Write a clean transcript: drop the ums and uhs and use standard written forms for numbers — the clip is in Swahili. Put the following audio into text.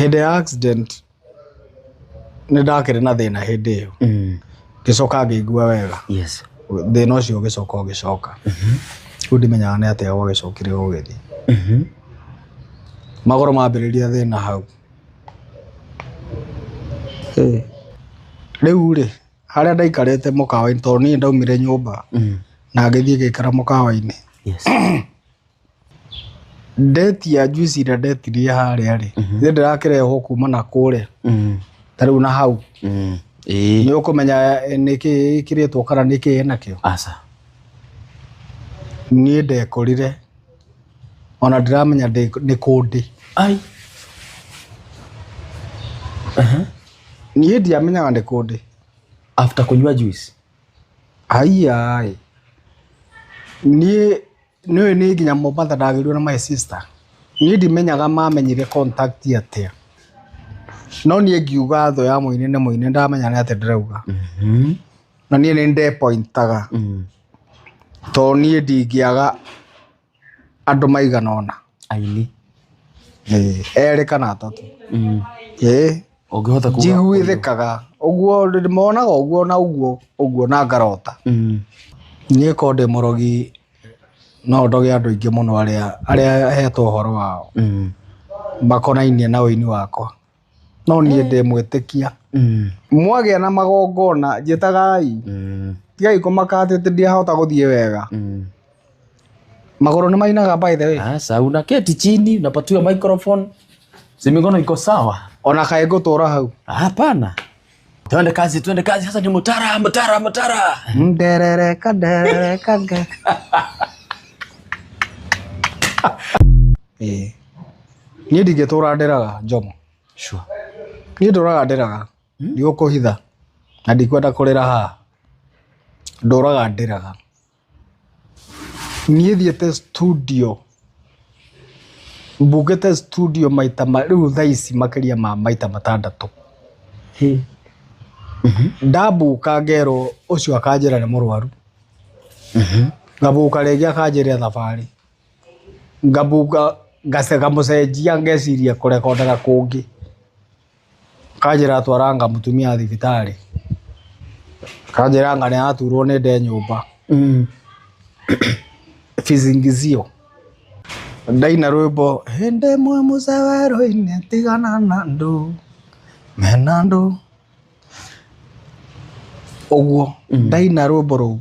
hĩndĩ ya accident nĩ ndakĩrĩ na thĩna hĩndĩ ĩyo ngĩcoka ngĩigua wega yes thĩna ũcio ũgĩcoka rĩu ndimenyaga nĩ atĩa gwagĩcokire gũgĩthiĩ magũrũ mambĩrĩria thĩna hau rĩu rĩ harĩa ndaikarĩte mũkawa-inĩ tondũ niĩ ndaumire nyũmba na ngĩthiĩ ngĩikara mũkawa-inĩ yes ndetia juice ĩrĩa ndetirie harĩa rĩ nĩ ndĩrakĩrehwo kuma na kũrĩa ta rĩu na hau nĩ ũkũmenya nĩkĩ ĩkĩrĩtwo kana nĩkĩ ĩnakĩo aca niĩ ndekorire ona ndiramenya nĩ kũndĩ ai niĩ ndiamenyaga nĩ kũndĩ after kunywa juice ai niĩ nĩ nginya Mombatha ndagĩrirwo na my sister niĩ ndimenyaga mamenyire contact atĩa no niĩ ngiuga thũ ya Mũini nĩ Mũini ndamenya nĩ atĩ ndĩrauga na niĩ nĩ ndepointaga tondũ niĩ ndingĩaga andũ maigana ũna aini erĩ kana atatũ ũngĩhota kuga njiguithĩkaga ũguo ndĩmonaga ũguo na ũguo na ngarota niĩ ko ndĩ mũrogi no ndoge andũ aingĩ mũno arĩa hetwo ũhoro wao makonainie na ũini wakwa no niĩ ndĩ mwĩtĩkia mwagĩa na magongona njĩtagai tigai kũmaka atĩ ndiahota gũthiĩ wega magũrũ nĩ mainaga by the way sasa unaketi chini unapatiwa microphone si mikono iko sawa ona kae ngũtũra hau hapana twende kazi sasa ni mutara nderereka niĩ ndingĩtũra ndĩraga Jomo sure niĩ ndũraga ndĩraga nĩũkũhitha na ndikwenda kũrĩra haha ndũraga ndĩraga niĩ thiĩte studio mbugĩte studio maita rĩu thaa ici makĩria ma maita matandatũ ndambuka ngerwo ũcio akanjĩra nĩ mũrwaru ngabuka rĩngĩ akanjĩra thabarĩ ngabuka ngamũcenjia ngeciria kũrekondera kũngĩ kanjĩra twaranga mũtumia thibitarĩ kanjĩra anga nĩ aturwo nĩ nde nyũmba fizingizio ndaina rwĩmbo hĩndĩ ĩmwe mũcewerũ-inĩ tigana na andũ mena andũ ũguo ndaina rwĩmbo rũu